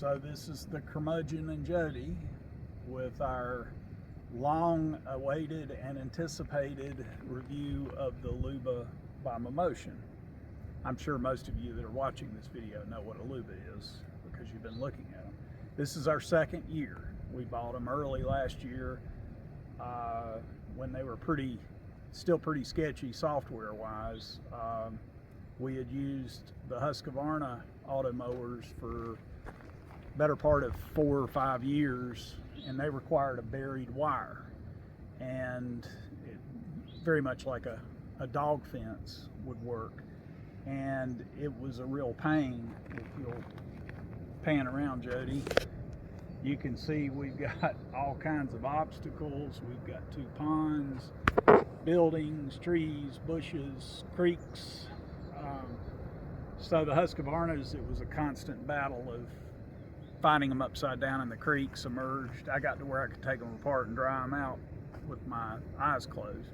So this is the Curmudgeon and Jody with our long-awaited and anticipated review of the Luba Mammotion. I'm sure most of you that are watching this video know what a Luba is because you've been looking at them. This is our second year. We bought them early last year when they were still pretty sketchy software-wise. We had used the Husqvarna auto mowers for better part of 4 or 5 years, and they required a buried wire, and it, very much like a dog fence would work, and it was a real pain. If you'll pan around, Jody, you can see we've got all kinds of obstacles. We've got 2 ponds, buildings, trees, bushes, creeks. So the Husqvarnas, it was a constant battle of finding them upside down in the creek, submerged. I got to where I could take them apart and dry them out with my eyes closed.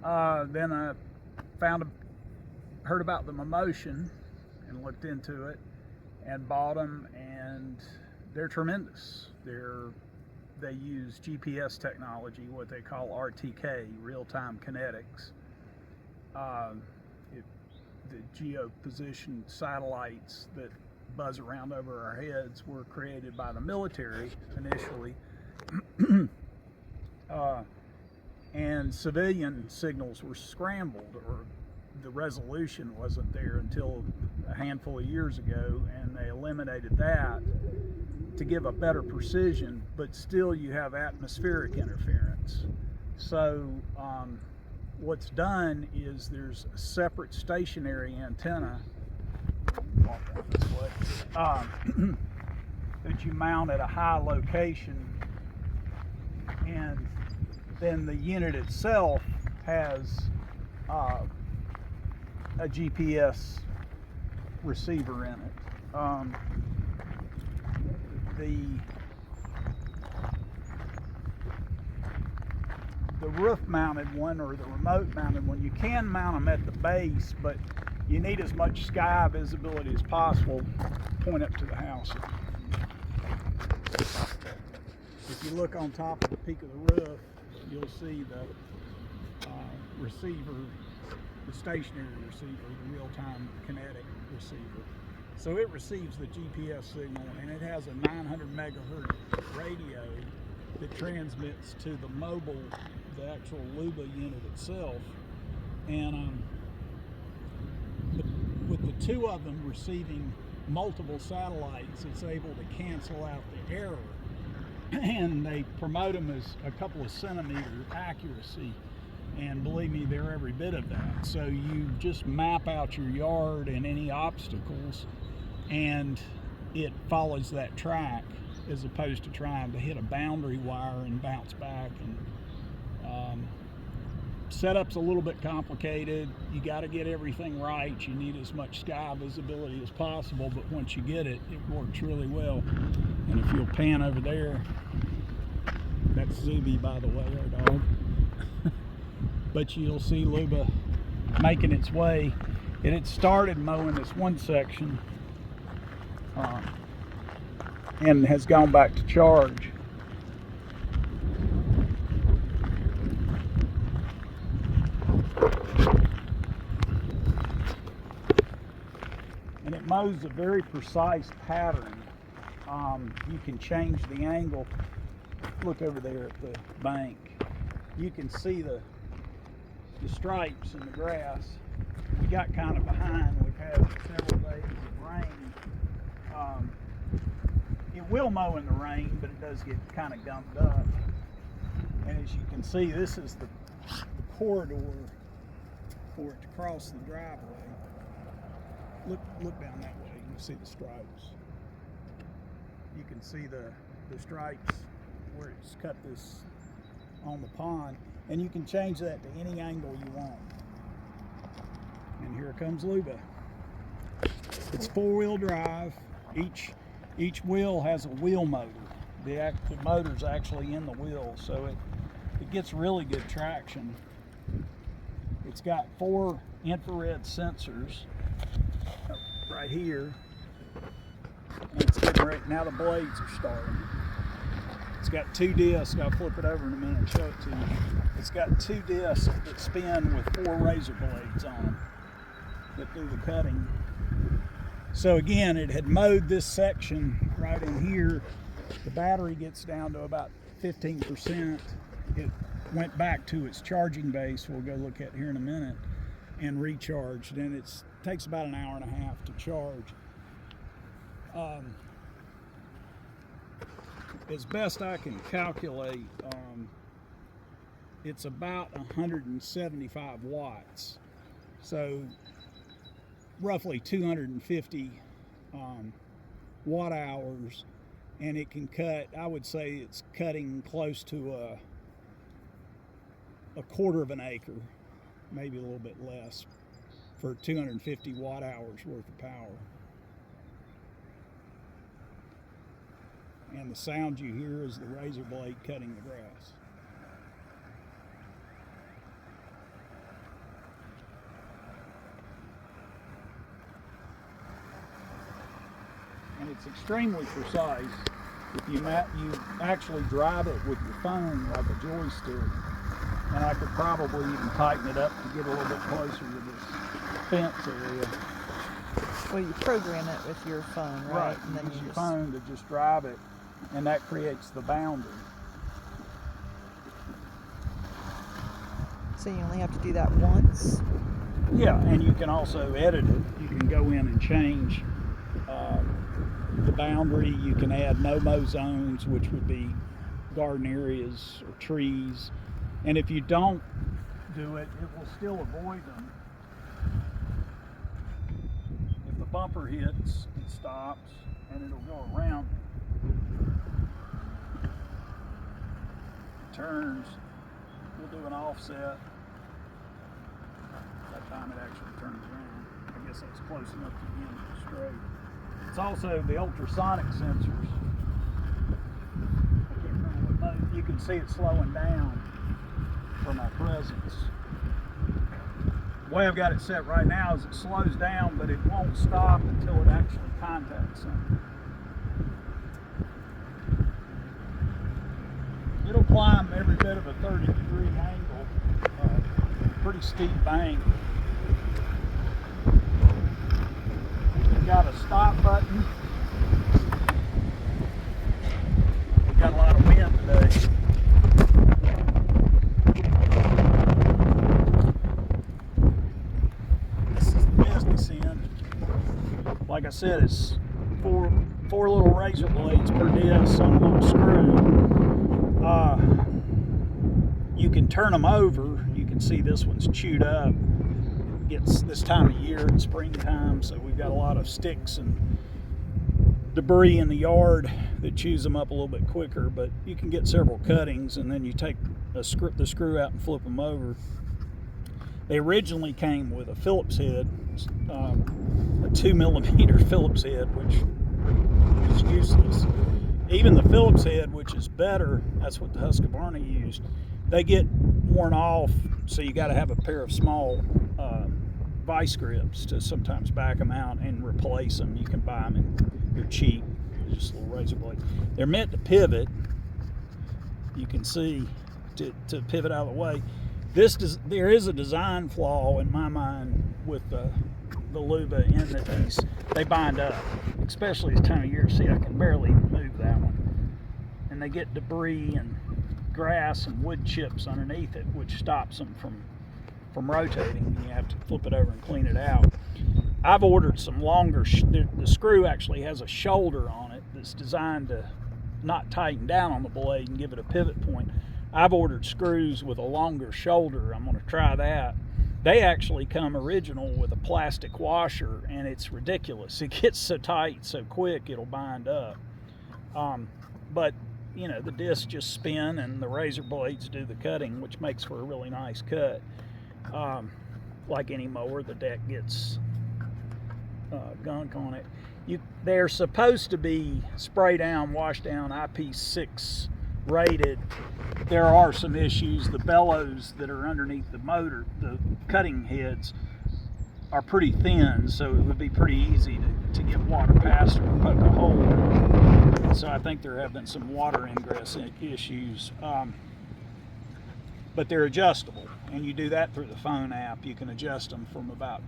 Then I heard about the Mammotion and looked into it and bought them, and they're tremendous. They use GPS technology, what they call RTK, real-time kinetics. The geo-positioned satellites that buzz around over our heads were created by the military initially, and civilian signals were scrambled, or the resolution wasn't there until a handful of years ago, and they eliminated that to give a better precision, but still you have atmospheric interference. So what's done is there's a separate stationary antenna that you mount at a high location, and then the unit itself has a GPS receiver in it. The roof-mounted one, or the remote-mounted one, you can mount them at the base, but you need as much sky visibility as possible. Point up to the house. If you look on top of the peak of the roof, you'll see the receiver, the stationary receiver, the real-time kinetic receiver. So it receives the GPS signal, and it has a 900 megahertz radio that transmits to the mobile, the actual Luba unit itself. And with the 2 of them receiving multiple satellites, it's able to cancel out the error, and they promote them as a couple of centimeter accuracy, and believe me, they're every bit of that. So you just map out your yard and any obstacles, and it follows that track, as opposed to trying to hit a boundary wire and bounce back. And setup's a little bit complicated. You got to get everything right. You need as much sky visibility as possible, but once you get it, it works really well. And if you'll pan over there, that's Zuby, by the way, our dog. But you'll see Luba making its way. It had started mowing this one section and has gone back to charge. And it mows a very precise pattern. You can change the angle. Look over there at the bank. You can see the stripes in the grass. We got kind of behind. We've had several days of rain. It will mow in the rain, but it does get kind of gumped up. And as you can see, this is the corridor for it to cross the driveway. Look down that way, you can see the stripes. You can see the stripes where it's cut this on the pond, and you can change that to any angle you want. And here comes Luba. It's 4-wheel drive. Each wheel has a wheel motor. The motor's actually in the wheel, so it gets really good traction. It's got 4 infrared sensors right here, And it's getting ready. Now the blades are starting. It's got 2 discs. I'll flip it over in a minute and show it to you. It's got 2 discs that spin with 4 razor blades on them that do the cutting. So again, it had mowed this section right in here. The battery gets down to about 15%. It went back to its charging base, we'll go look at here in a minute, and recharged. And it takes about an hour and a half to charge. As best I can calculate, it's about 175 watts. So roughly 250 watt hours, and it can cut, I would say it's cutting close to a quarter of an acre, maybe a little bit less, for 250 watt hours worth of power. And the sound you hear is the razor blade cutting the grass. And it's extremely precise. If you actually drive it with your phone like a joystick, and I could probably even tighten it up to get a little bit closer to this fence area. Well, you program it with your phone, right? Right, And then use you your phone to just drive it, and that creates the boundary. So you only have to do that once? Yeah, and you can also edit it. You can go in and change the boundary. You can add no-mow zones, which would be garden areas or trees. And if you don't do it, it will still avoid them. If the bumper hits, it stops, and it'll go around. It turns. We'll do an offset. That time it actually turns around. I guess that's close enough to get it straight. It's also the ultrasonic sensors. I can't remember what mode. You can see it slowing down from our presence. The way I've got it set right now is it slows down, but it won't stop until it actually contacts something. It'll climb every bit of a 30-degree angle, pretty steep bank. We've got a stop button. We've got a lot of wind today. This is the business end. Like I said, it's four little razor blades per disc on a little screw. You can turn them over. You can see this one's chewed up. It gets this time of year in springtime, so we've got a lot of sticks and debris in the yard that chews them up a little bit quicker. But you can get several cuttings, and then you take the screw out and flip them over. They originally came with a Phillips head, a 2mm Phillips head, which is useless. Even the Phillips head, which is better, that's what the Husqvarna used, they get worn off, so you got to have a pair of small vice grips to sometimes back them out and replace them. You can buy them and they're cheap, just little razor blades. They're meant to pivot. You can see to pivot out of the way. There is a design flaw in my mind with the Luba in that they bind up, especially this time of year. See, I can barely move that one, and they get debris and grass and wood chips underneath it, which stops them from rotating. You have to flip it over and clean it out. I've ordered some longer. The screw actually has a shoulder on it that's designed to not tighten down on the blade and give it a pivot point. I've ordered screws with a longer shoulder. I'm going to try that. They actually come original with a plastic washer, and it's ridiculous. It gets so tight so quick it'll bind up. But you know, the discs just spin and the razor blades do the cutting, which makes for a really nice cut. Like any mower, the deck gets gunk on it. They're supposed to be spray down, wash down, IP6 rated. There are some issues. The bellows that are underneath the motor, the cutting heads, are pretty thin, so it would be pretty easy to get water past or poke a hole. So I think there have been some water ingress issues. But they're adjustable, and you do that through the phone app. You can adjust them from about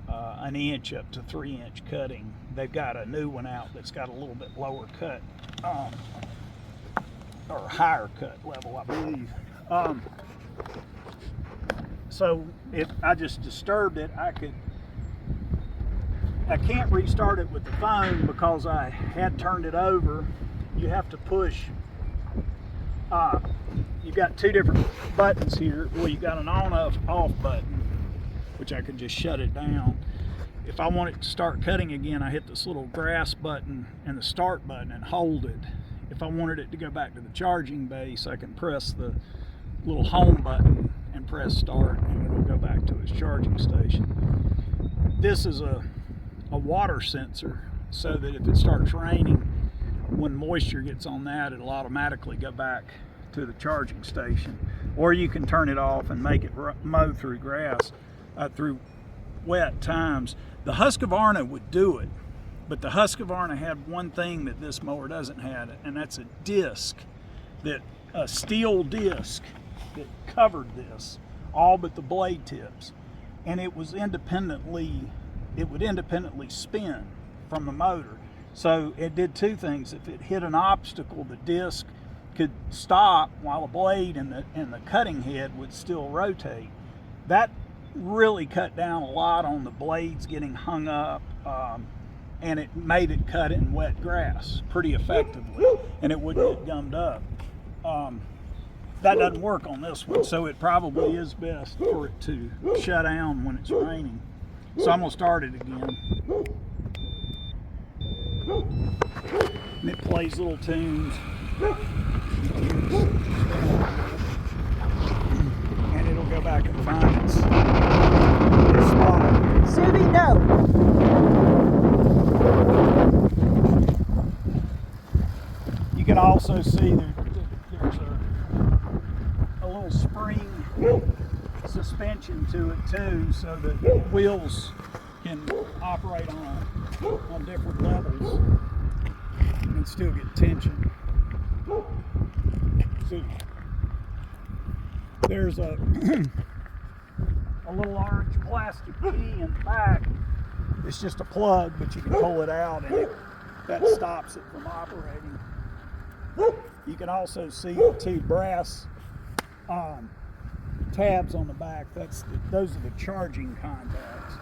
an inch up to 3-inch cutting. They've got a new one out that's got a little bit lower cut, or higher cut level, I believe. So if I just disturbed it, I can't restart it with the phone because I had turned it over. You have to push. You've got two different buttons here. Well, you've got an on-off button, which I can just shut it down. If I want it to start cutting again, I hit this little grass button and the start button and hold it. If I wanted it to go back to the charging base, I can press the little home button and press start, and it'll go back to its charging station. This is a water sensor, so that if it starts raining, when moisture gets on that, it'll automatically go back to the charging station. Or you can turn it off and make it mow through grass, through wet times. The Husqvarna would do it, but the Husqvarna had one thing that this mower doesn't have, and that's a disc, a steel disc that covered this, all but the blade tips, and it would independently spin from the motor. So it did two things. If it hit an obstacle, the disc could stop while the blade and the cutting head would still rotate. That really cut down a lot on the blades getting hung up, and it made it cut in wet grass pretty effectively, and it wouldn't get gummed up. That doesn't work on this one, so it probably is best for it to shut down when it's raining. So I'm gonna start it again. And it plays little tunes. And it'll go back and find its spot. Susie, no. You can also see there's a little spring suspension to it too, so that wheels can operate on different levels and still get tension. So there's a little orange plastic key in the back. It's just a plug, but you can pull it out and that stops it from operating. You can also see the two brass tabs on the back. Those are the charging contacts.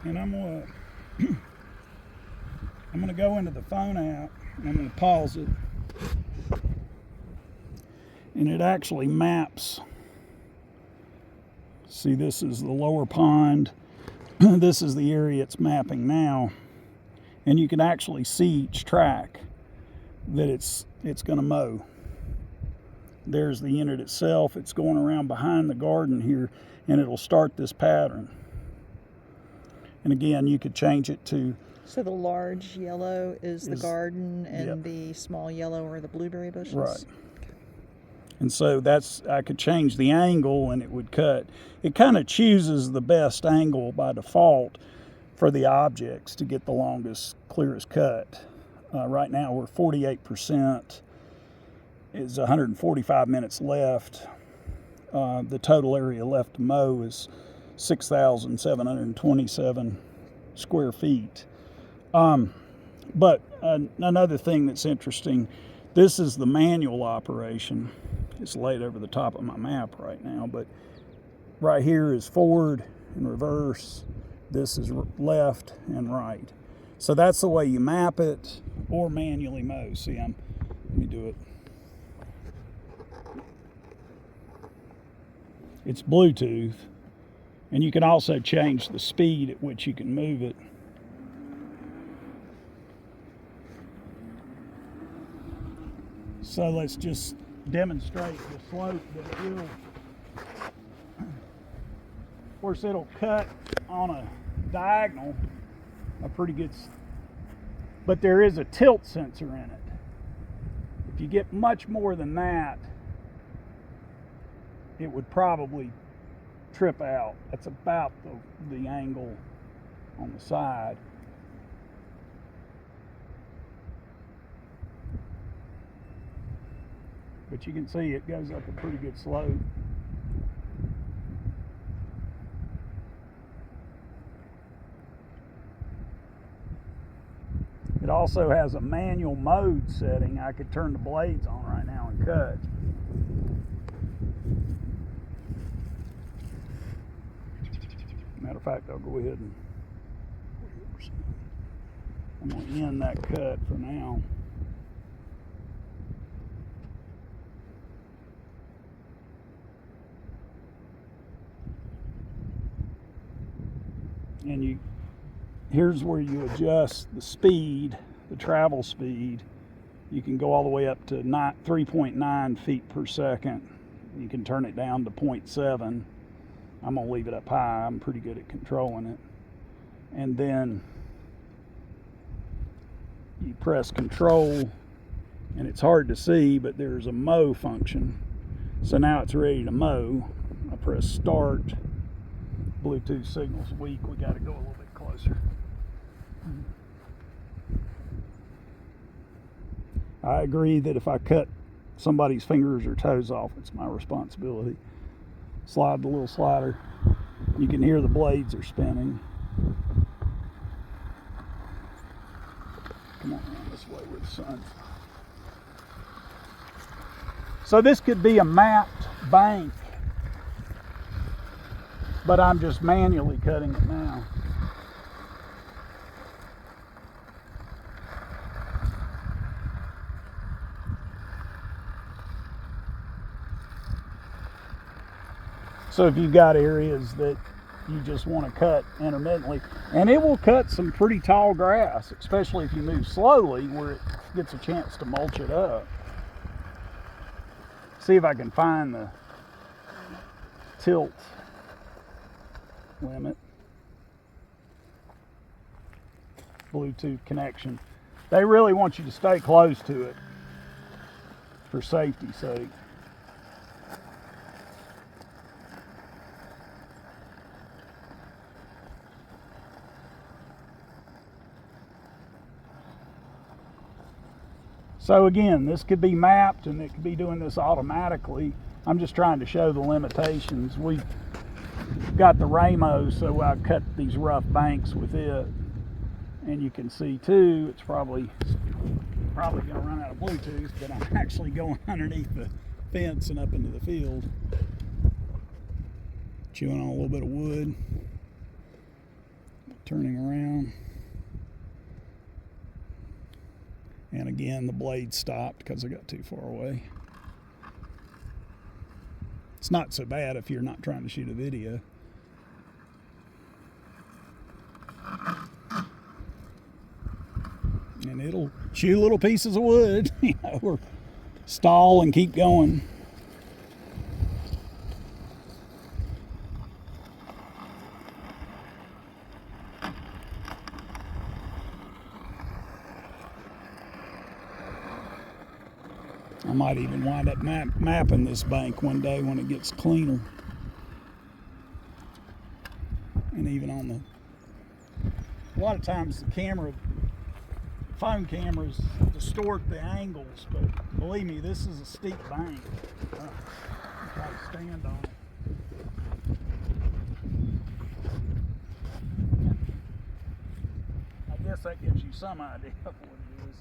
And I'm gonna go into the phone app and I'm gonna pause it, and it actually maps. See, this is the lower pond. This is the area it's mapping now, and you can actually see each track that it's going to mow. There's the unit itself. It's going around behind the garden here, and it'll start this pattern. And again, you could change it to... So the large yellow is the garden, and yep. the small yellow are the blueberry bushes? Right. And so I could change the angle and it would cut. It kind of chooses the best angle by default for the objects to get the longest, clearest cut. Right now we're 48%. It's 145 minutes left. The total area left to mow is 6,727 square feet. But another thing that's interesting, this is the manual operation. It's laid over the top of my map right now, but right here is forward and reverse. This is left and right. So that's the way you map it or manually mow. See, let me do it. It's Bluetooth, and you can also change the speed at which you can move it. So let's just demonstrate the slope that course, it'll cut on a diagonal a pretty good, but there is a tilt sensor in it. If you get much more than that, it would probably trip out. That's about the angle on the side. But you can see it goes up a pretty good slope. It also has a manual mode setting. I could turn the blades on right now and cut. Matter of fact, I'll go ahead and I'm going to end that cut for now. And here's where you adjust the speed, the travel speed. You can go all the way up to 3.9 feet per second. You can turn it down to 0.7. I'm gonna leave it up high. I'm pretty good at controlling it. And then you press control, and it's hard to see, but there's a mow function. So now it's ready to mow. I press start. Bluetooth signal's weak. We got to go a little bit closer. I agree that if I cut somebody's fingers or toes off, it's my responsibility. Slide the little slider. You can hear the blades are spinning. Come on around this way where the sun's. So this could be a mapped bank, but I'm just manually cutting it now. So if you've got areas that you just want to cut intermittently, and it will cut some pretty tall grass, especially if you move slowly where it gets a chance to mulch it up. See if I can find the tilt limit. Bluetooth connection. They really want you to stay close to it for safety's sake. So again, this could be mapped and it could be doing this automatically. I'm just trying to show the limitations. We've got the Ramo, so I cut these rough banks with it. And you can see too, it's probably going to run out of Bluetooth, but I'm actually going underneath the fence and up into the field. Chewing on a little bit of wood. Turning around. And again, the blade stopped because I got too far away. It's not so bad if you're not trying to shoot a video. And it'll chew little pieces of wood, you know, or stall and keep going. I might even wind up mapping this bank one day when it gets cleaner. And even on a lot of times the phone cameras distort the angles, but believe me, this is a steep bank. Try to stand on it. I guess that gives you some idea of what it is.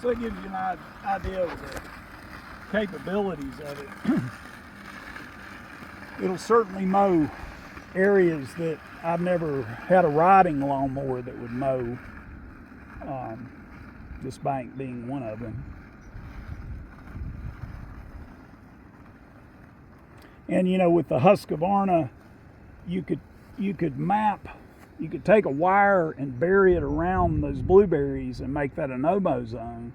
So it gives you an idea of the capabilities of it. It'll certainly mow areas that I've never had a riding lawnmower that would mow, this bank being one of them. And you know, with the Husqvarna, you could take a wire and bury it around those blueberries and make that a no-mow zone,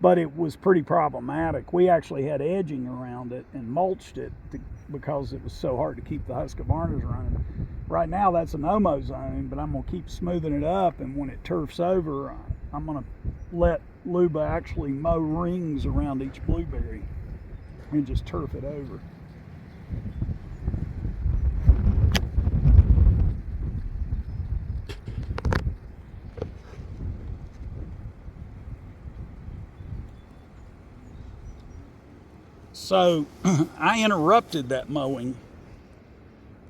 but it was pretty problematic. We actually had edging around it and mulched it because it was so hard to keep the Husqvarnas running. Right now that's a no-mow zone, but I'm gonna keep smoothing it up, and when it turfs over, I'm gonna let Luba actually mow rings around each blueberry and just turf it over. So I interrupted that mowing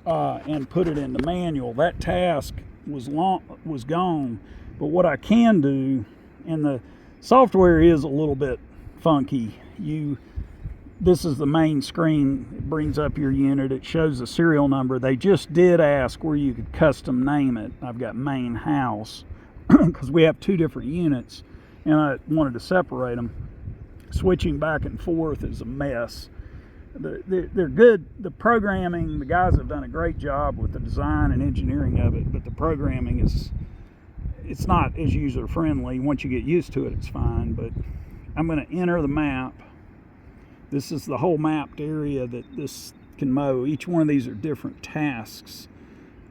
and put it into manual. That task was gone. But what I can do, and the software is a little bit funky. This is the main screen. It brings up your unit. It shows the serial number. They just did ask where you could custom name it. I've got main house because we have two different units, and I wanted to separate them. Switching back and forth is a mess. They're good. The programming, the guys have done a great job with the design and engineering of it, but the programming it's not as user friendly. Once you get used to it, it's fine. But I'm going to enter the map. This is the whole mapped area that this can mow. Each one of these are different tasks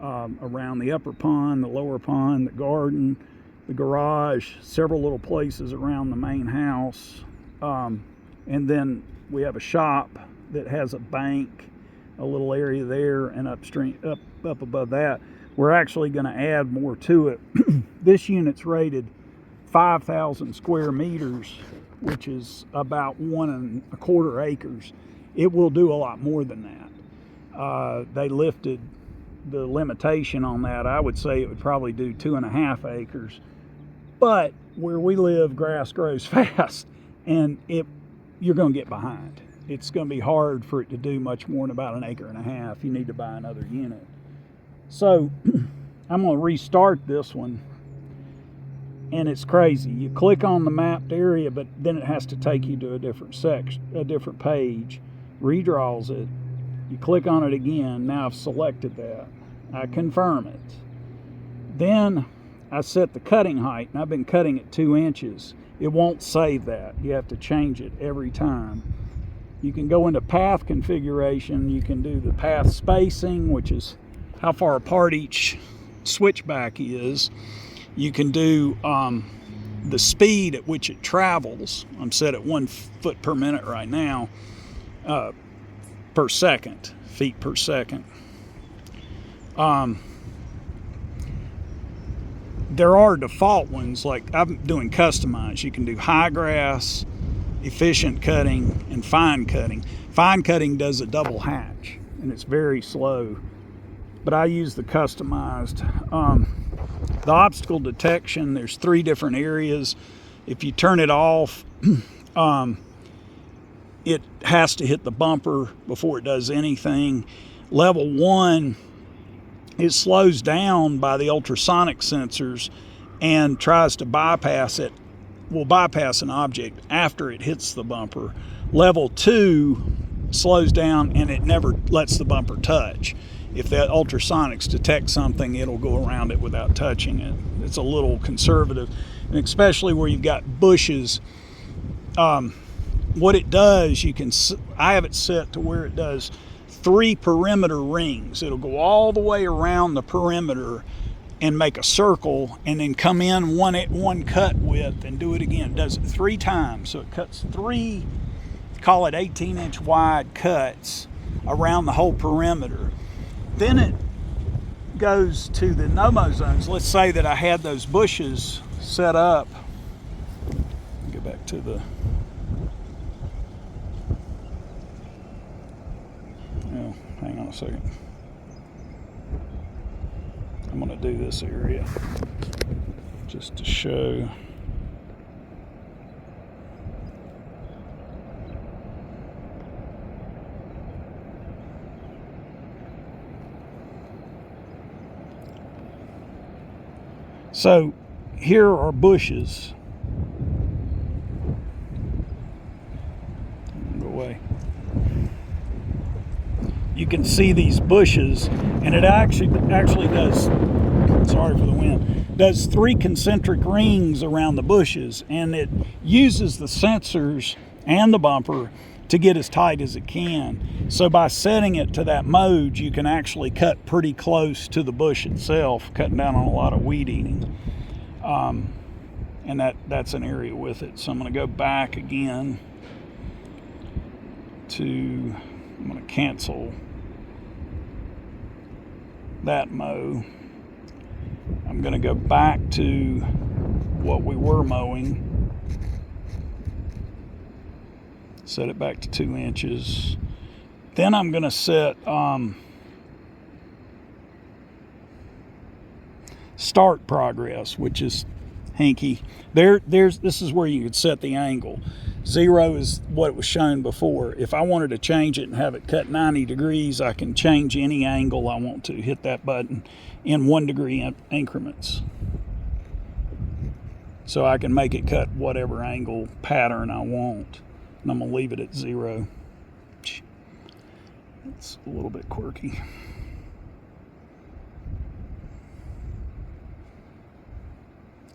around the upper pond, the lower pond, the garden, the garage, several little places around the main house. And then we have a shop that has a bank, a little area there, and upstream, up above that. We're actually going to add more to it. This unit's rated 5,000 square meters, which is about 1.25 acres. It will do a lot more than that. They lifted the limitation on that. I would say it would probably do 2.5 acres. But where we live, grass grows fast, and you're going to get behind. It's going to be hard for it to do much more than about 1.5 acres. You need to buy another unit. So I'm going to restart this one, and it's crazy. You click on the mapped area, but then it has to take you to a different section, a different page. Redraws it. You click on it again. Now I've selected that. I confirm it. Then I set the cutting height, and I've been cutting at 2 inches. It won't save that. You have to change it every time. You can go into path configuration. You can do the path spacing, which is how far apart each switchback is. You can do the speed at which it travels. I'm set at 1 foot per minute right now, per second, feet per second. There are default ones, like I'm doing customized. You can do high grass, efficient cutting, and fine cutting. Fine cutting does a double hatch, and it's very slow, but I use the customized. The obstacle detection, there's 3 different areas. If you turn it off, it has to hit the bumper before it does anything. Level 1, it slows down by the ultrasonic sensors and tries to bypass it, will bypass an object after it hits the bumper. Level 2 slows down and it never lets the bumper touch. If the ultrasonics detect something, it'll go around it without touching it. It's a little conservative, and especially where you've got bushes. What it does, I have it set to where it does 3 perimeter rings. It'll go all the way around the perimeter and make a circle, and then come in one cut width and do it again. It does it 3 times, so it cuts 3, call it 18-inch wide cuts around the whole perimeter. Then it goes to the no-mow zones. Let's say that I had those bushes set up. Go back to the hang on a second. I'm going to do this area just to show. So here are bushes. Go away. You can see these bushes, and it actually does, sorry for the wind, does 3 concentric rings around the bushes, and it uses the sensors and the bumper to get as tight as it can. So by setting it to that mode, you can actually cut pretty close to the bush itself, cutting down on a lot of weed eating. And that's an area with it. So I'm going to go back again to, I'm going to cancel that mow. I'm going to go back to what we were mowing. Set it back to 2 inches. Then I'm going to set start progress, which is hinky. This is where you could set the angle. 0 is what was shown before. If I wanted to change it and have it cut 90 degrees, I can change any angle I want to. Hit that button in 1 degree increments. So I can make it cut whatever angle pattern I want. And I'm going to leave it at 0. It's a little bit quirky.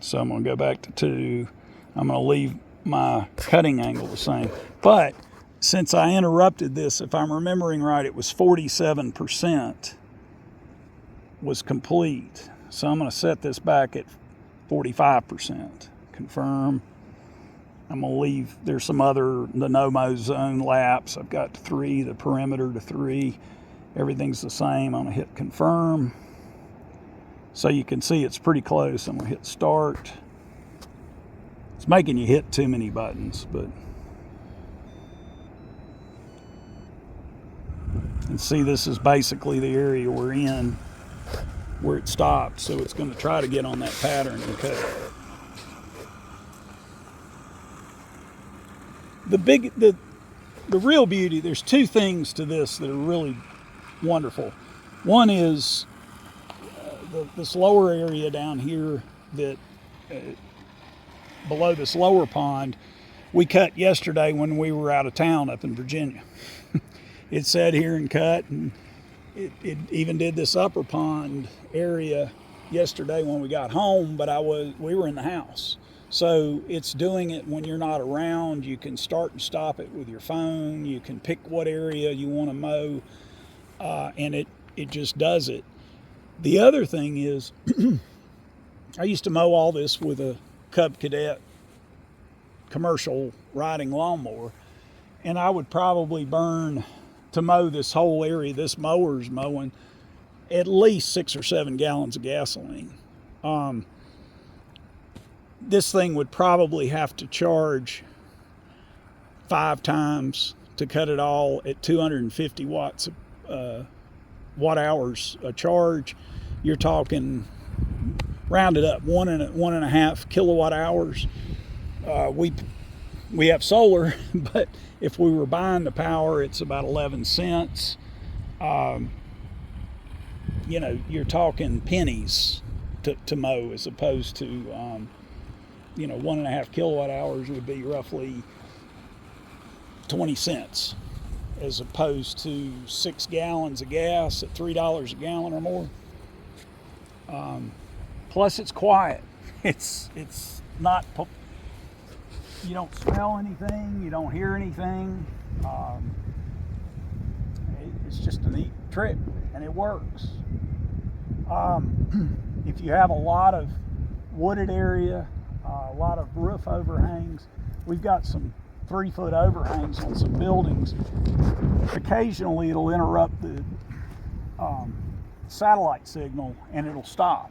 So I'm going to go back to 2. I'm going to leave my cutting angle the same. But since I interrupted this, if I'm remembering right, it was 47% was complete. So I'm going to set this back at 45%. Confirm. I'm going to leave, there's some other, the no-mow zone laps. I've got 3, the perimeter to 3. Everything's the same. I'm going to hit confirm. So you can see it's pretty close. I'm going to hit start. It's making you hit too many buttons, but. And see, this is basically the area we're in where it stopped. So it's going to try to get on that pattern and cut it. The real beauty, there's 2 things to this that are really wonderful. One is this lower area down here that below this lower pond we cut yesterday when we were out of town up in Virginia. It sat here and cut, and it even did this upper pond area yesterday when we got home, but we were in the house. So it's doing it when you're not around. You can start and stop it with your phone. You can pick what area you want to mow, and it just does it. The other thing is, I used to mow all this with a Cub Cadet commercial riding lawnmower, and I would probably burn, to mow this whole area this mower's mowing, at least 6 or 7 gallons of gasoline. This thing would probably have to charge 5 times to cut it all at 250 watts watt hours a charge. You're talking, round it up, 1.5 kilowatt hours. We have solar, but if we were buying the power, it's about 11 cents. You're talking pennies to mow, as opposed to 1.5 kilowatt hours would be roughly 20 cents, as opposed to 6 gallons of gas at $3 a gallon or more. Plus it's quiet. It's not, you don't smell anything, you don't hear anything. It's just a neat trick, and it works. If you have a lot of wooded area, a lot of roof overhangs, we've got some 3-foot overhangs on some buildings. Occasionally it'll interrupt the satellite signal and it'll stop.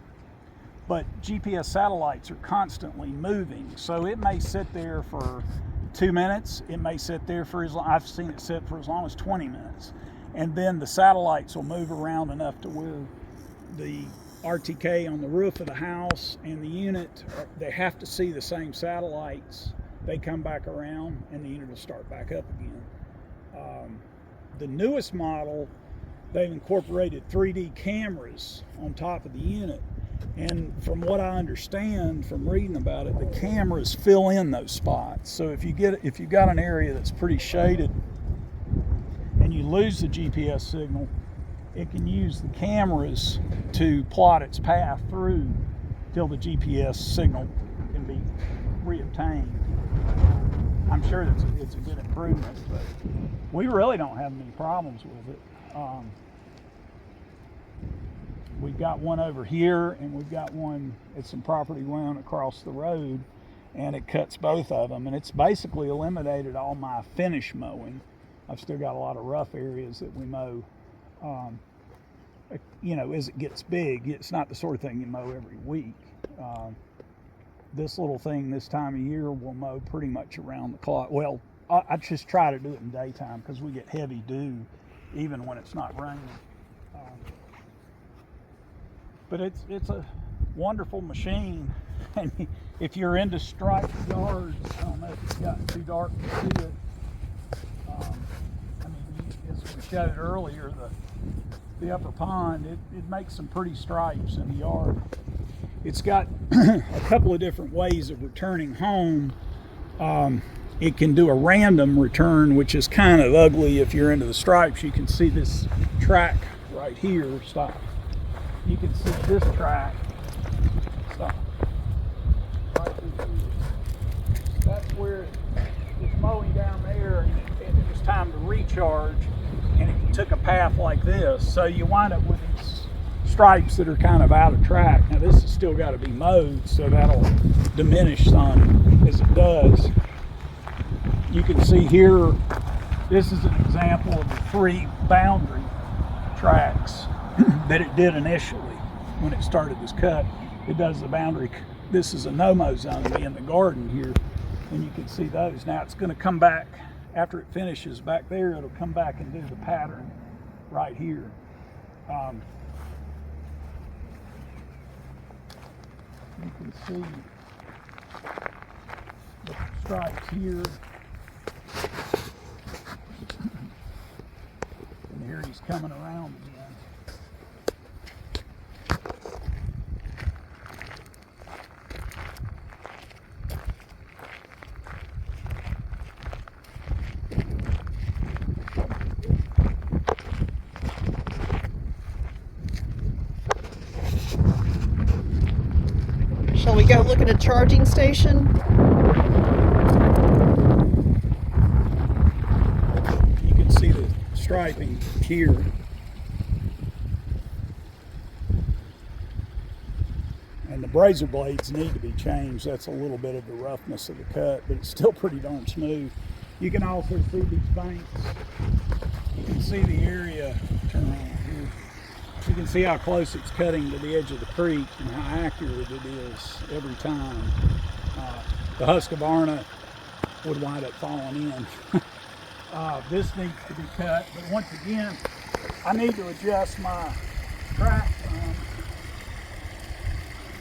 But GPS satellites are constantly moving, so it may sit there for 2 minutes. It may sit there for as long, I've seen it sit for as long as 20 minutes. And then the satellites will move around enough to where the RTK on the roof of the house and the unit, they have to see the same satellites. They come back around and the unit will start back up again. The newest model, they've incorporated 3D cameras on top of the unit, And from what I understand from reading about it, the cameras fill in those spots. So if you've got an area that's pretty shaded and you lose the GPS signal, it can use the cameras to plot its path through till the GPS signal can be reobtained. I'm sure it's a good improvement, but we really don't have any problems with it. We've got one over here, and we've got one at some property run across the road, and it cuts both of them, and it's basically eliminated all my finish mowing. I've still got a lot of rough areas that we mow. You know, as it gets big, it's not the sort of thing you mow every week. This little thing this time of year will mow pretty much around the clock. Well, I just try to do it in daytime because we get heavy dew even when it's not raining. But it's a wonderful machine, and if you're into striped yards, I don't know if it's gotten too dark to see it. I mean, as we showed earlier, the upper pond, it makes some pretty stripes in the yard. It's got a couple of different ways of returning home. It can do a random return, which is kind of ugly if you're into the stripes. You can see this track right here. Stop. You can see this track. Stop. Right here. That's where it's mowing down there, and it was time to recharge, and it took a path like this. So you wind up with these stripes that are kind of out of track. Now this has still got to be mowed, so that'll diminish some as it does. You can see here, this is an example of the 3 boundary tracks that it did initially when it started this cut. It does the boundary. This is a no-mow zone in the garden here, and you can see those. Now it's going to come back after it finishes back there. It'll come back and do the pattern right here. You can see the stripes here, and here he's coming around again. Shall we go look at a charging station? You can see the striping here. And the brazier blades need to be changed. That's a little bit of the roughness of the cut, but it's still pretty darn smooth. You can also see these banks. You can see the area. Turn around here. You can see how close it's cutting to the edge of the creek and how accurate it is every time. The Husqvarna would wind up falling in. This needs to be cut, but once again, I need to adjust my track. You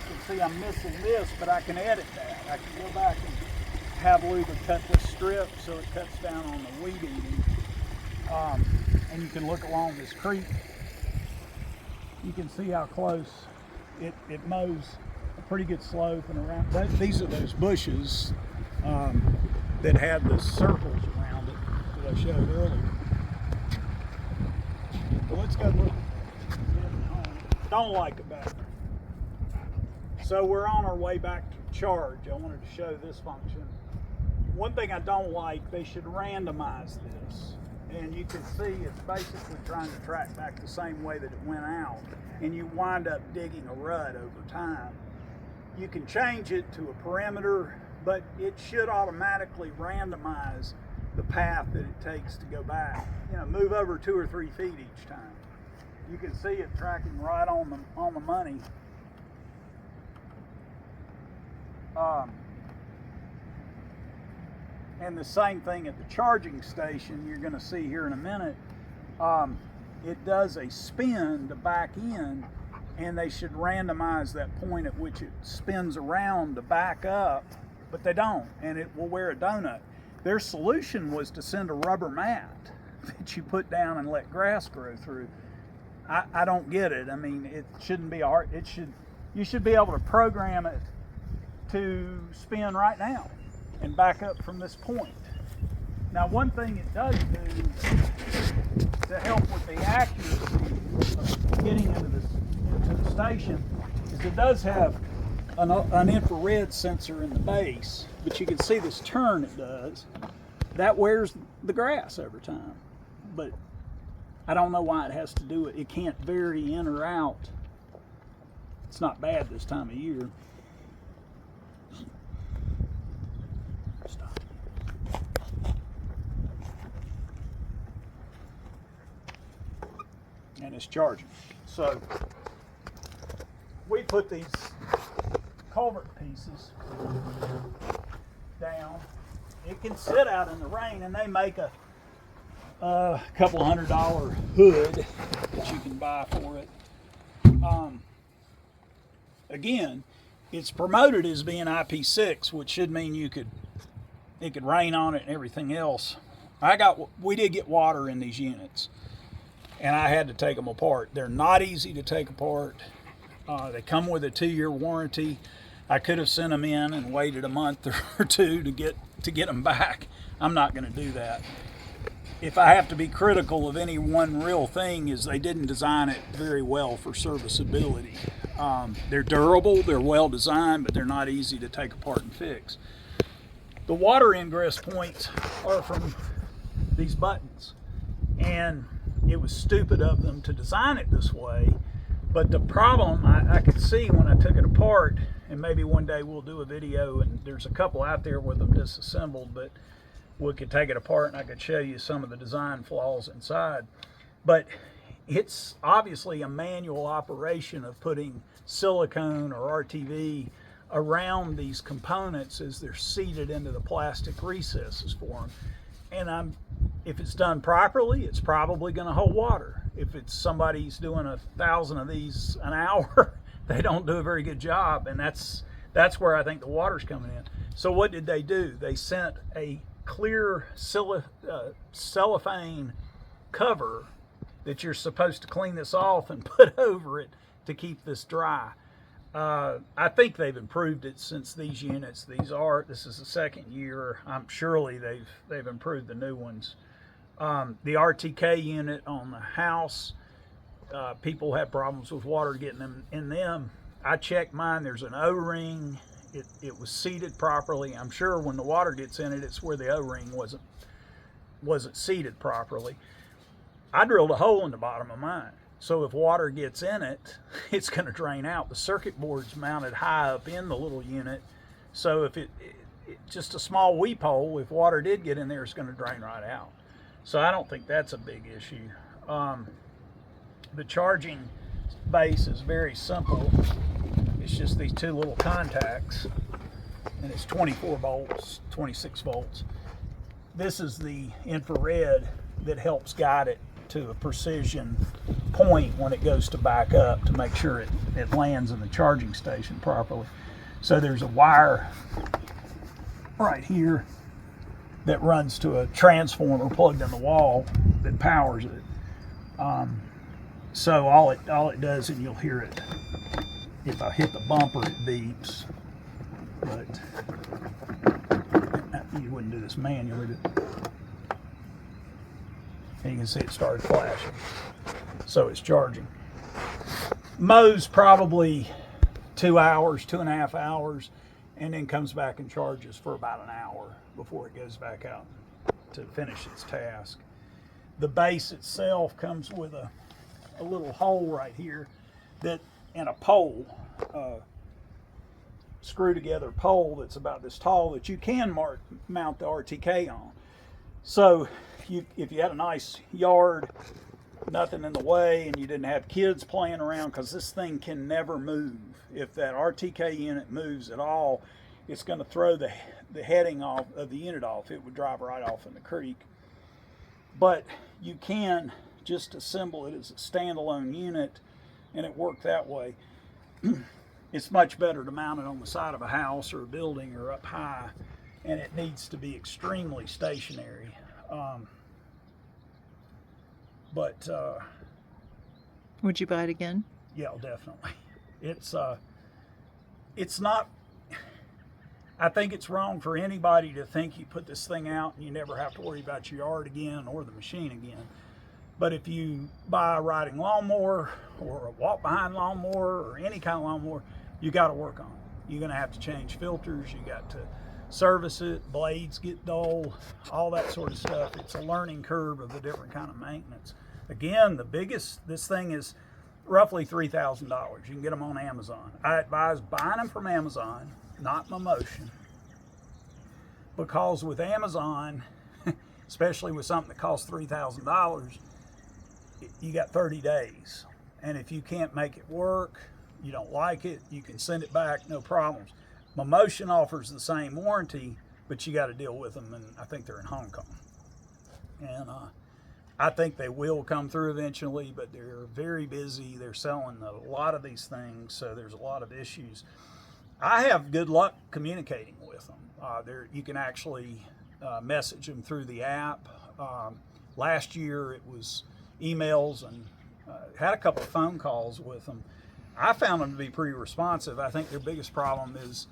can see I'm missing this, but I can edit that. I can go back and have Luba cut this strip so it cuts down on the weed eating. And you can look along this creek. You can see how close it mows a pretty good slope and around. These are those bushes that had the circles around it that I showed earlier. Well, let's go look. Don't like it back there. So we're on our way back to charge. I wanted to show this function. One thing I don't like, they should randomize this. And you can see it's basically trying to track back the same way that it went out, and you wind up digging a rut over time. You can change it to a perimeter, but it should automatically randomize the path that it takes to go back. You know, move over 2 or 3 feet each time. You can see it tracking right on the money. And the same thing at the charging station, you're going to see here in a minute. It does a spin to back in, and they should randomize that point at which it spins around to back up, but they don't, and it will wear a donut. Their solution was to send a rubber mat that you put down and let grass grow through. I don't get it. I mean, it shouldn't be hard. It should you should be able to program it to spin right now and back up from this point. Now, one thing it does do to help with the accuracy of getting into the station is it does have an infrared sensor in the base, but you can see this turn it does. That wears the grass over time, but I don't know why it has to do it. It can't vary in or out. It's not bad this time of year. Stop. And it's charging. So we put these culvert pieces down. It can sit out in the rain, and they make a couple $100 hood that you can buy for it. Again, it's promoted as being IP6, which should mean it could rain on it and everything else. We did get water in these units, and I had to take them apart. They're not easy to take apart. They come with a 2-year warranty. I could have sent them in and waited a month or two to get them back. I'm not going to do that. If I have to be critical of any one real thing, is they didn't design it very well for serviceability. They're durable, they're well designed, but they're not easy to take apart and fix. The water ingress points are from these buttons, and it was stupid of them to design it this way. But the problem I could see when I took it apart, and maybe one day we'll do a video, and there's a couple out there with them disassembled, but we could take it apart and I could show you some of the design flaws inside. But it's obviously a manual operation of putting silicone or RTV around these components as they're seated into the plastic recesses for them. And if it's done properly, it's probably going to hold water. If it's somebody's doing 1,000 of these an hour, they don't do a very good job, and that's where I think the water's coming in. So what did they do? They sent a clear cellophane cover that you're supposed to clean this off and put over it to keep this dry. I think they've improved it since these units. This is the second year. Surely they've improved the new ones. The RTK unit on the house, people have problems with water getting them in them. I checked mine. There's an O-ring. It was seated properly. I'm sure when the water gets in it, it's where the O-ring wasn't seated properly. I drilled a hole in the bottom of mine, so if water gets in it, it's going to drain out. The circuit board's mounted high up in the little unit, so if just a small weep hole, if water did get in there, it's going to drain right out. So I don't think that's a big issue. The charging base is very simple. It's just these two little contacts, and it's 24 volts, 26 volts. This is the infrared that helps guide it to a precision point when it goes to back up to make sure it lands in the charging station properly. So there's a wire right here that runs to a transformer plugged in the wall that powers it. So all it does, and you'll hear it, if I hit the bumper, it beeps. But you wouldn't do this manually. And you can see it started flashing. So it's charging. Mows probably 2 hours, 2.5 hours, and then comes back and charges for about an hour before it goes back out to finish its task. The base itself comes with a little hole right here and a pole, screw together pole that's about this tall that you can mount the RTK on. So if you had a nice yard, nothing in the way, and you didn't have kids playing around, because this thing can never move. If that RTK unit moves at all, it's going to throw the heading off of the unit off. It would drive right off in the creek. But you can just assemble it as a standalone unit, and it worked that way. It's much better to mount it on the side of a house or a building or up high, and it needs to be extremely stationary. Would you buy it again? Yeah, definitely. It's it's not, I think it's wrong for anybody to think you put this thing out and you never have to worry about your yard again or the machine again. But if you buy a riding lawnmower or a walk behind lawnmower or any kind of lawnmower, you got to work on it. You're going to have to change filters, you got to service it, blades get dull, all that sort of stuff. It's a learning curve of the different kind of maintenance. Again, the biggest, this thing is roughly $3,000. You can get them on Amazon. I advise buying them from Amazon, not Mammotion, because with Amazon, especially with something that costs $3,000, you got 30 days. And if you can't make it work, you don't like it, you can send it back, no problems. Mammotion offers the same warranty, but you got to deal with them, and I think they're in Hong Kong. And I think they will come through eventually, but they're very busy. They're selling a lot of these things, so there's a lot of issues. I have good luck communicating with them. You can actually message them through the app. Last year it was emails, and had a couple of phone calls with them. I found them to be pretty responsive. I think their biggest problem is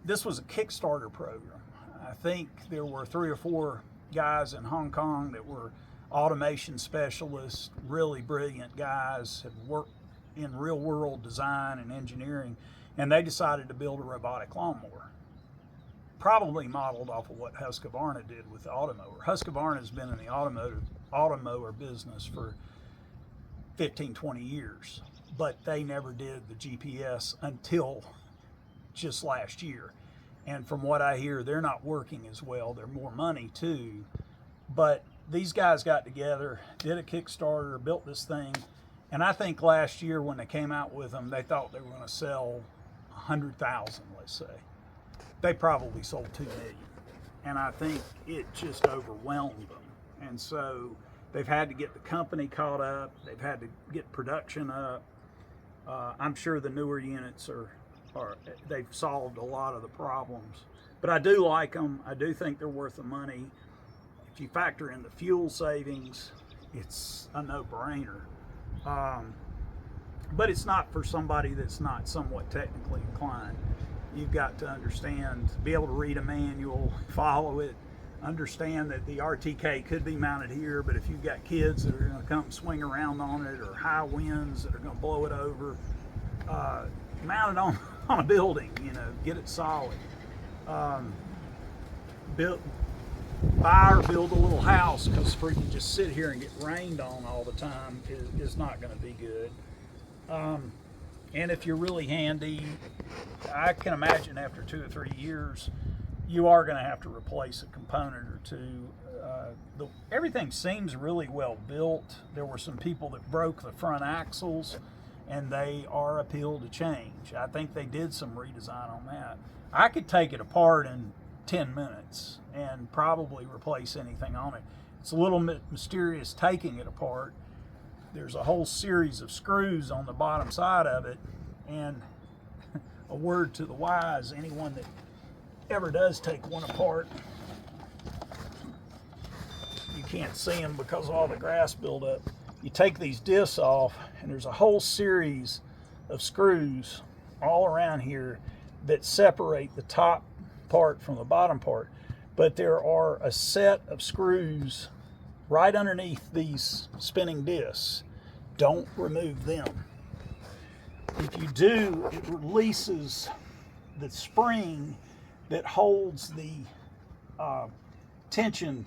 this was a Kickstarter program. I think there were 3 or 4 guys in Hong Kong that were automation specialists, really brilliant guys, had worked in real world design and engineering, and they decided to build a robotic lawnmower, probably modeled off of what Husqvarna did with the Automower. Husqvarna has been in the automower business for 15, 20 years, but they never did the GPS until just last year. And from what I hear, they're not working as well. They're more money too. But these guys got together, did a Kickstarter, built this thing. And I think last year when they came out with them, they thought they were going to sell 100,000, let's say. They probably sold 2 million. And I think it just overwhelmed them. And so they've had to get the company caught up. They've had to get production up. I'm sure the newer units they've solved a lot of the problems. But I do like them. I do think they're worth the money. If you factor in the fuel savings, it's a no-brainer. But it's not for somebody that's not somewhat technically inclined. You've got to understand, be able to read a manual, follow it, understand that the RTK could be mounted here, but if you've got kids that are going to come swing around on it, or high winds that are going to blow it over, mount it on a building, get it solid. Buy or build a little house, because for you just sit here and get rained on all the time is not going to be good. And if you're really handy, I can imagine after 2 or 3 years, you are going to have to replace a component or two. Everything seems really well built. There were some people that broke the front axles, and they are appealed to change. I think they did some redesign on that. I could take it apart in 10 minutes and probably replace anything on it. It's a little bit mysterious taking it apart. There's a whole series of screws on the bottom side of it, and a word to the wise, anyone that ever does take one apart, you can't see them because of all the grass buildup. You take these discs off, and there's a whole series of screws all around here that separate the top part from the bottom part. But there are a set of screws right underneath these spinning discs. Don't remove them. If you do, it releases the spring that holds the tension.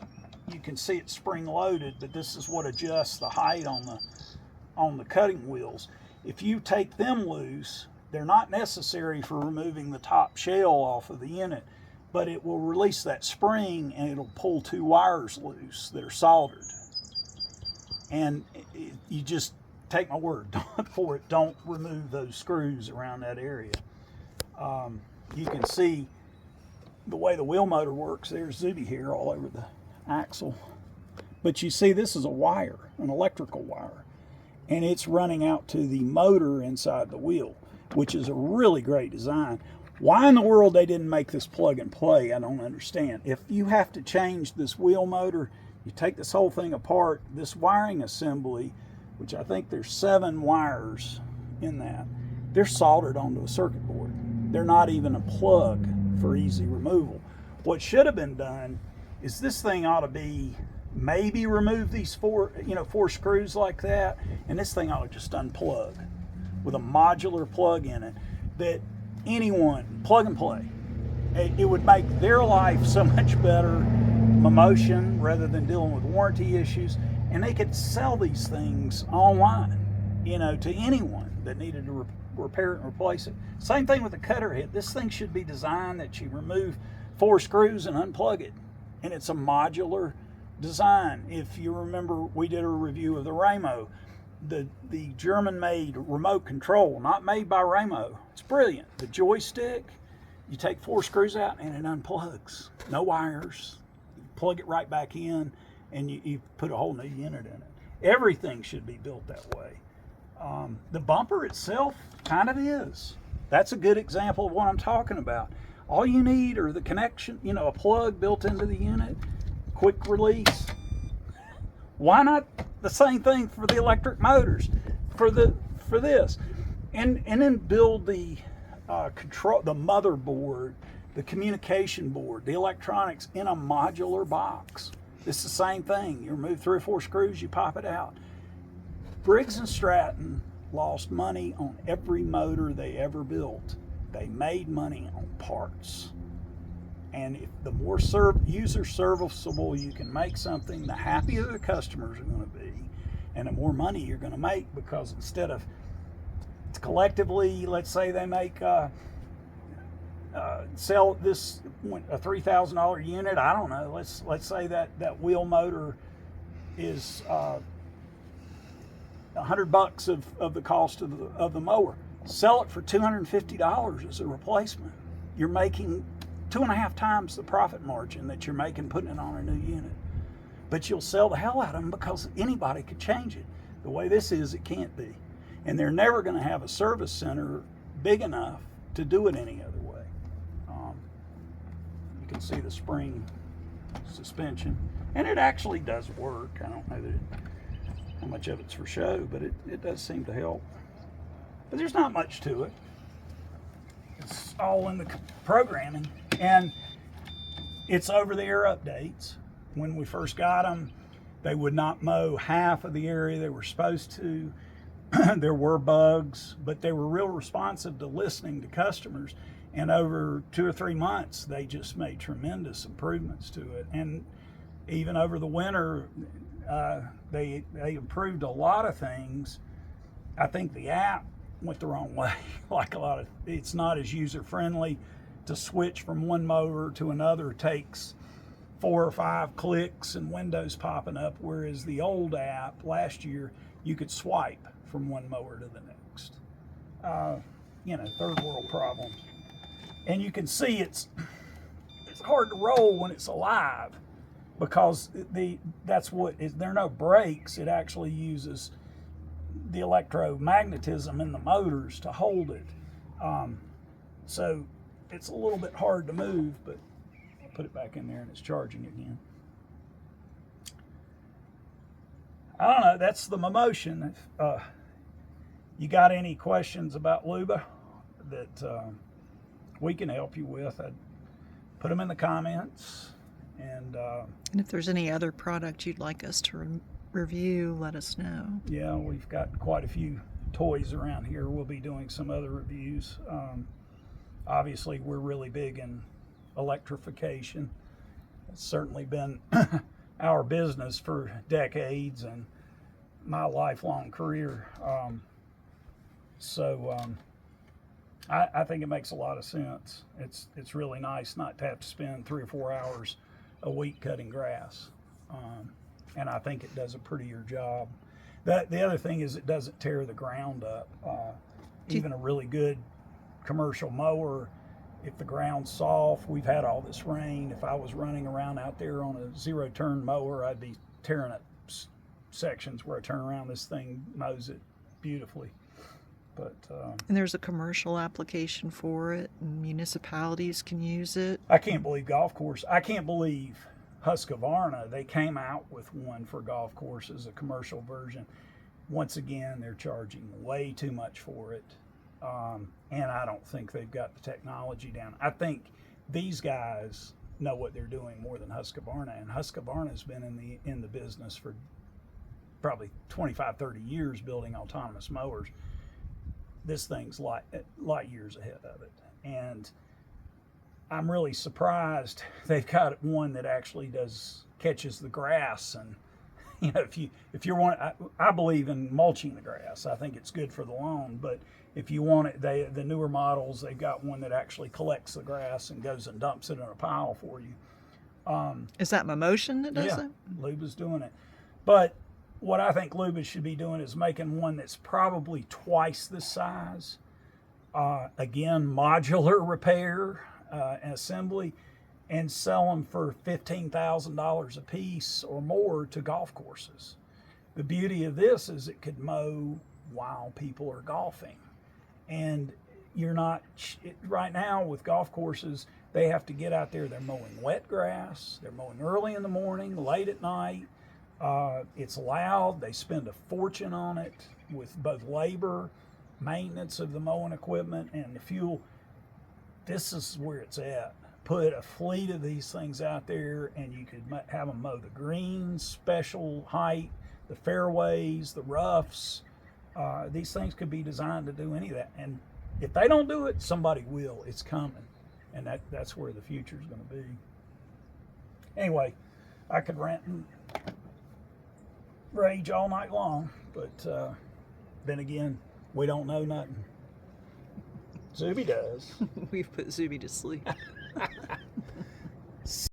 You can see it's spring loaded, but this is what adjusts the height on the cutting wheels. If you take them loose, they're not necessary for removing the top shell off of the unit, but it will release that spring and it'll pull 2 wires loose that are soldered. And you just take my word for it, don't remove those screws around that area. You can see the way the wheel motor works. There's Zuby hair all over the axle. But you see, this is a wire, an electrical wire, and it's running out to the motor inside the wheel, which is a really great design. Why in the world they didn't make this plug and play, I don't understand. If you have to change this wheel motor, you take this whole thing apart, this wiring assembly, which I think there's 7 wires in that, they're soldered onto a circuit board. They're not even a plug for easy removal. What should have been done is this thing ought to be, maybe remove these four screws like that, and this thing ought to just unplug with a modular plug in it that anyone, plug and play. It would make their life so much better, Mammotion, rather than dealing with warranty issues, and they could sell these things online, to anyone that needed to repair it and replace it. Same thing with the cutter head. This thing should be designed that you remove 4 screws and unplug it, and it's a modular design. If you remember, we did a review of the Ramo, the German-made remote control, not made by Ramo. It's brilliant. The joystick, you take 4 screws out and it unplugs. No wires. You plug it right back in, and you put a whole new unit in it. Everything should be built that way. The bumper itself kind of is. That's a good example of what I'm talking about. All you need are the connection, a plug built into the unit, quick release. Why not the same thing for the electric motors, for this, and then build the control, the motherboard, the communication board, the electronics in a modular box. It's the same thing. You remove 3 or 4 screws, you pop it out. Briggs & Stratton lost money on every motor they ever built. They made money on parts. And if the more user serviceable you can make something, the happier the customers are going to be, and the more money you're going to make, because instead of collectively, let's say they make sell this a $3,000 unit. I don't know. Let's say that wheel motor is $100 of the cost of the mower. Sell it for $250 as a replacement. You're making 2.5 times the profit margin that you're making putting it on a new unit. But you'll sell the hell out of them because anybody could change it. The way this is, it can't be. And they're never going to have a service center big enough to do it any other way. You can see the spring suspension, and it actually does work. I don't know how much of it's for show, but it does seem to help. But there's not much to it. It's all in the programming, and it's over-the-air updates. When we first got them, they would not mow half of the area they were supposed to. There were bugs, but they were real responsive to listening to customers. And over 2 or 3 months, they just made tremendous improvements to it. And even over the winter, they improved a lot of things. I think the app went the wrong way. It's not as user-friendly. To switch from one mower to another takes 4 or 5 clicks and windows popping up, whereas the old app last year, you could swipe from one mower to the next. Third world problems. And you can see it's hard to roll when it's alive, because there are no brakes. It actually uses the electromagnetism in the motors to hold it. So it's a little bit hard to move, but I'll put it back in there and it's charging again. I don't know, that's the Mammotion. If you got any questions about Luba that we can help you with, I'd put them in the comments. And if there's any other product you'd like us to review, let us know. Yeah, we've got quite a few toys around here. We'll be doing some other reviews. Obviously, we're really big in electrification. It's certainly been our business for decades and my lifelong career. I think it makes a lot of sense. It's really nice not to have to spend 3 or 4 hours a week cutting grass. And I think it does a prettier job. The other thing is it doesn't tear the ground up. Even a really good commercial mower, if the ground's soft, we've had all this rain. If I was running around out there on a 0-turn mower, I'd be tearing up sections where I turn around. This thing mows it beautifully. But and there's a commercial application for it, and municipalities can use it. I can't believe Husqvarna, they came out with one for golf courses, a commercial version. Once again, they're charging way too much for it. And I don't think they've got the technology down. I think these guys know what they're doing more than Husqvarna, and Husqvarna's been in the business for probably 25, 30 years building autonomous mowers. This thing's light years ahead of it, and I'm really surprised they've got one that actually catches the grass. And you know, if you want, I believe in mulching the grass. I think it's good for the lawn. But if you want it, the newer models, they've got one that actually collects the grass and goes and dumps it in a pile for you. Is that Mammotion that does that? Luba's doing it. But what I think Luba should be doing is making one that's probably twice this size. Again, modular repair and assembly, and sell them for $15,000 a piece or more to golf courses. The beauty of this is it could mow while people are golfing. And you're not, right now with golf courses, they have to get out there, they're mowing wet grass, they're mowing early in the morning, late at night. It's loud, they spend a fortune on it with both labor, maintenance of the mowing equipment, and the fuel. This is where it's at. Put a fleet of these things out there, and you could have them mow the greens, special height, the fairways, the roughs. These things could be designed to do any of that. And if they don't do it, somebody will. It's coming. And that's where the future is going to be. Anyway, I could rant and rage all night long, but then again, we don't know nothing. Zuby does. We've put Zuby to sleep.